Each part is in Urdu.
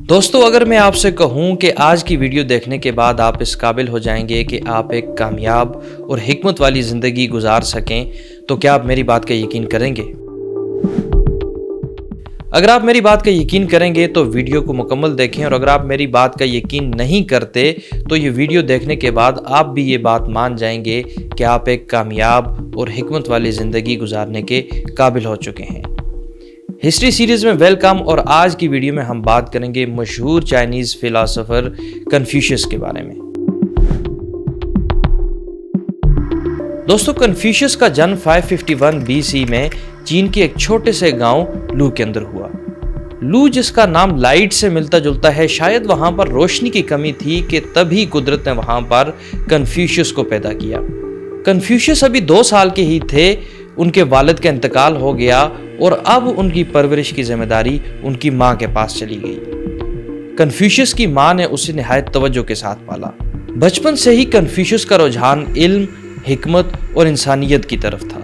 دوستو اگر میں آپ سے کہوں کہ آج کی ویڈیو دیکھنے کے بعد آپ اس قابل ہو جائیں گے کہ آپ ایک کامیاب اور حکمت والی زندگی گزار سکیں تو کیا آپ میری بات کا یقین کریں گے؟ اگر آپ میری بات کا یقین کریں گے تو ویڈیو کو مکمل دیکھیں، اور اگر آپ میری بات کا یقین نہیں کرتے تو یہ ویڈیو دیکھنے کے بعد آپ بھی یہ بات مان جائیں گے کہ آپ ایک کامیاب اور حکمت والی زندگی گزارنے کے قابل ہو چکے ہیں۔ ہسٹری سیریز میں ویلکم، اور آج کی ویڈیو میں ہم بات کریں گے مشہور چائنیز فلاسفر کنفیوشس کے بارے میں۔ دوستو کنفیوشس کا جنم 551 BC میں چین کے ایک چھوٹے سے گاؤں لو کے اندر ہوا۔ لو جس کا نام لائٹ سے ملتا جلتا ہے، شاید وہاں پر روشنی کی کمی تھی کہ تبھی قدرت نے وہاں پر کنفیوشس کو پیدا کیا۔ کنفیوشس ابھی 2 سال کے ہی تھے، ان کے والد کا انتقال ہو گیا اور اب ان کی پرورش کی ذمہ داری ان کی ماں کے پاس چلی گئی۔ کنفیوشس کی ماں نے اسے نہایت توجہ کے ساتھ پالا۔ بچپن سے ہی کنفیوشس کا رجحان علم، حکمت اور انسانیت کی طرف تھا،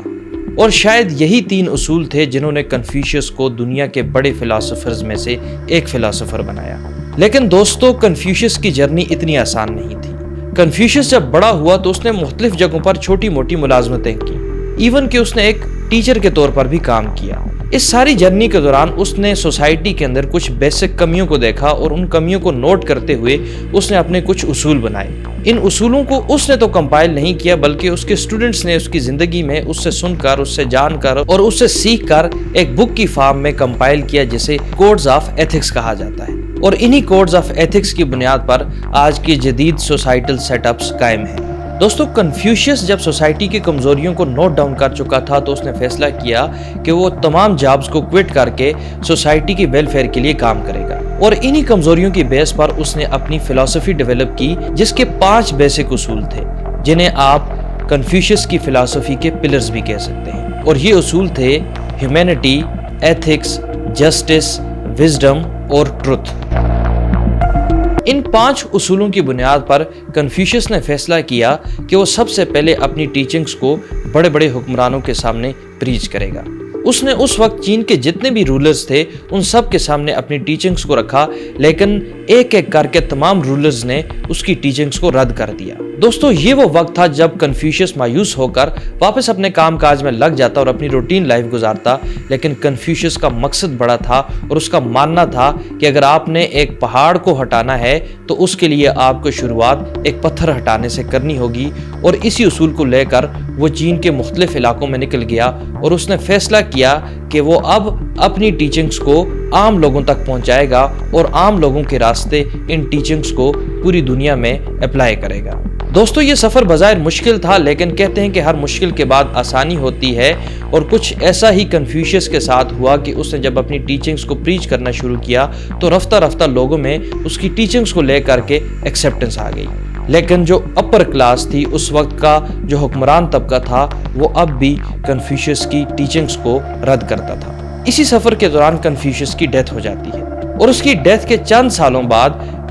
اور شاید یہی 3 اصول تھے جنہوں نے کنفیوشس کو دنیا کے بڑے فلاسفرز میں سے ایک فلاسفر بنایا۔ لیکن دوستو کنفیوشس کی جرنی اتنی آسان نہیں تھی۔ کنفیوشس جب بڑا ہوا تو اس نے مختلف جگہوں پر چھوٹی موٹی ملازمتیں کی، ایون کہ اس نے ایک ٹیچر کے طور پر بھی کام کیا۔ اس ساری جرنی کے دوران اس نے سوسائٹی کے اندر کچھ بیسک کمیوں کو دیکھا، اور ان کمیوں کو نوٹ کرتے ہوئے اس نے اپنے کچھ اصول بنائے۔ ان اصولوں کو اس نے تو کمپائل نہیں کیا، بلکہ اس کے اسٹوڈنٹس نے اس کی زندگی میں اس سے سن کر، اس سے جان کر اور اس سے سیکھ کر ایک بک کی فارم میں کمپائل کیا، جسے کوڈز آف ایتھکس کہا جاتا ہے۔ اور انہی کوڈز آف ایتھکس کی بنیاد پر آج کی جدید سوسائٹل سیٹ اپس قائم ہیں۔ دوستو کنفیوشس جب سوسائٹی کی کمزوریوں کو نوٹ ڈاؤن کر چکا تھا تو اس نے فیصلہ کیا کہ وہ تمام جابز کو کوئٹ کر کے سوسائٹی کی ویلفیئر کے لیے کام کرے گا، اور انہی کمزوریوں کی بیس پر اس نے اپنی فلسفی ڈیولپ کی، جس کے 5 بیسک اصول تھے، جنہیں آپ کنفیوشس کی فلسفی کے پلرز بھی کہہ سکتے ہیں۔ اور یہ اصول تھے ہیومینٹی، ایتھکس، جسٹس، وزڈم اور ٹروتھ۔ ان 5 اصولوں کی بنیاد پر کنفیوشس نے فیصلہ کیا کہ وہ سب سے پہلے اپنی ٹیچنگز کو بڑے بڑے حکمرانوں کے سامنے پریچ کرے گا۔ اس نے اس وقت چین کے جتنے بھی رولرز تھے ان سب کے سامنے اپنی ٹیچنگز کو رکھا، لیکن ایک ایک کر کے تمام رولرز نے اس کی ٹیچنگز کو رد کر دیا۔ دوستو یہ وہ وقت تھا جب کنفیوشس مایوس ہو کر واپس اپنے کام کاج میں لگ جاتا اور اپنی روٹین لائف گزارتا، لیکن کنفیوشس کا مقصد بڑا تھا، اور اس کا ماننا تھا کہ اگر آپ نے ایک پہاڑ کو ہٹانا ہے تو اس کے لیے آپ کو شروعات ایک پتھر ہٹانے سے کرنی ہوگی۔ اور اسی اصول کو لے کر وہ چین کے مختلف علاقوں میں نکل گیا، اور اس نے فیصلہ کیا کہ وہ اب اپنی ٹیچنگز کو عام لوگوں تک پہنچائے گا، اور عام لوگوں کے راستے ان ٹیچنگز کو پوری دنیا میں اپلائی کرے گا۔ دوستو یہ سفر بظاہر مشکل تھا، لیکن کہتے ہیں کہ ہر مشکل کے بعد آسانی ہوتی ہے، اور کچھ ایسا ہی کنفیوشس کے ساتھ ہوا کہ اس نے جب اپنی ٹیچنگز کو پریچ کرنا شروع کیا تو رفتہ رفتہ لوگوں میں اس کی ٹیچنگز کو لے کر کے ایکسیپٹنس آ گئی۔ لیکن جو اپر کلاس تھی، اس وقت کا جو حکمران طبقہ تھا، وہ اب بھی کنفیوشس کی ٹیچنگز کو رد کرتا تھا۔ اسی سفر کے دوران کنفیوشس کی ڈیتھ ہو جاتی ہے، اور اس کی ڈیتھ کے چند سالوں بعد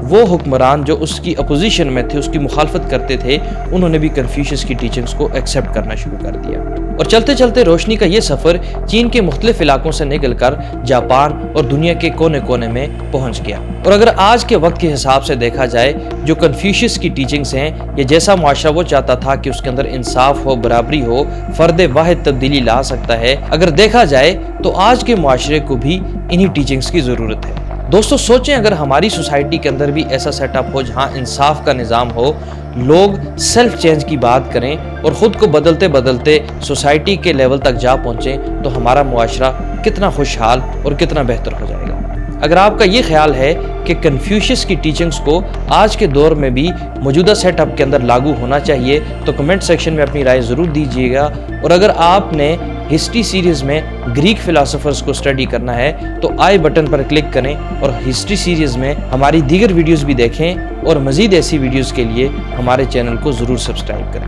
وہ حکمران جو اس کی اپوزیشن میں تھے، اس کی مخالفت کرتے تھے، انہوں نے بھی کنفیوشس کی ٹیچنگز کو ایکسیپٹ کرنا شروع کر دیا، اور چلتے چلتے روشنی کا یہ سفر چین کے مختلف علاقوں سے نکل کر جاپان اور دنیا کے کونے کونے میں پہنچ گیا۔ اور اگر آج کے وقت کے حساب سے دیکھا جائے، جو کنفیوشس کی ٹیچنگز ہیں، یہ جیسا معاشرہ وہ چاہتا تھا کہ اس کے اندر انصاف ہو، برابری ہو، فرد واحد تبدیلی لا سکتا ہے، اگر دیکھا جائے تو آج کے معاشرے کو بھی انہی ٹیچنگز کی ضرورت ہے۔ دوستو سوچیں اگر ہماری سوسائٹی کے اندر بھی ایسا سیٹ اپ ہو جہاں انصاف کا نظام ہو، لوگ سیلف چینج کی بات کریں اور خود کو بدلتے بدلتے سوسائٹی کے لیول تک جا پہنچیں، تو ہمارا معاشرہ کتنا خوشحال اور کتنا بہتر ہو جائے گا۔ اگر آپ کا یہ خیال ہے کہ کنفیوشس کی ٹیچنگز کو آج کے دور میں بھی موجودہ سیٹ اپ کے اندر لاگو ہونا چاہیے تو کمنٹ سیکشن میں اپنی رائے ضرور دیجیے گا، اور اگر آپ نے ہسٹری سیریز میں گریک فلاسفرز کو اسٹڈی کرنا ہے تو آئی بٹن پر کلک کریں، اور ہسٹری سیریز میں ہماری دیگر ویڈیوز بھی دیکھیں، اور مزید ایسی ویڈیوز کے لیے ہمارے چینل کو ضرور سبسکرائب کریں۔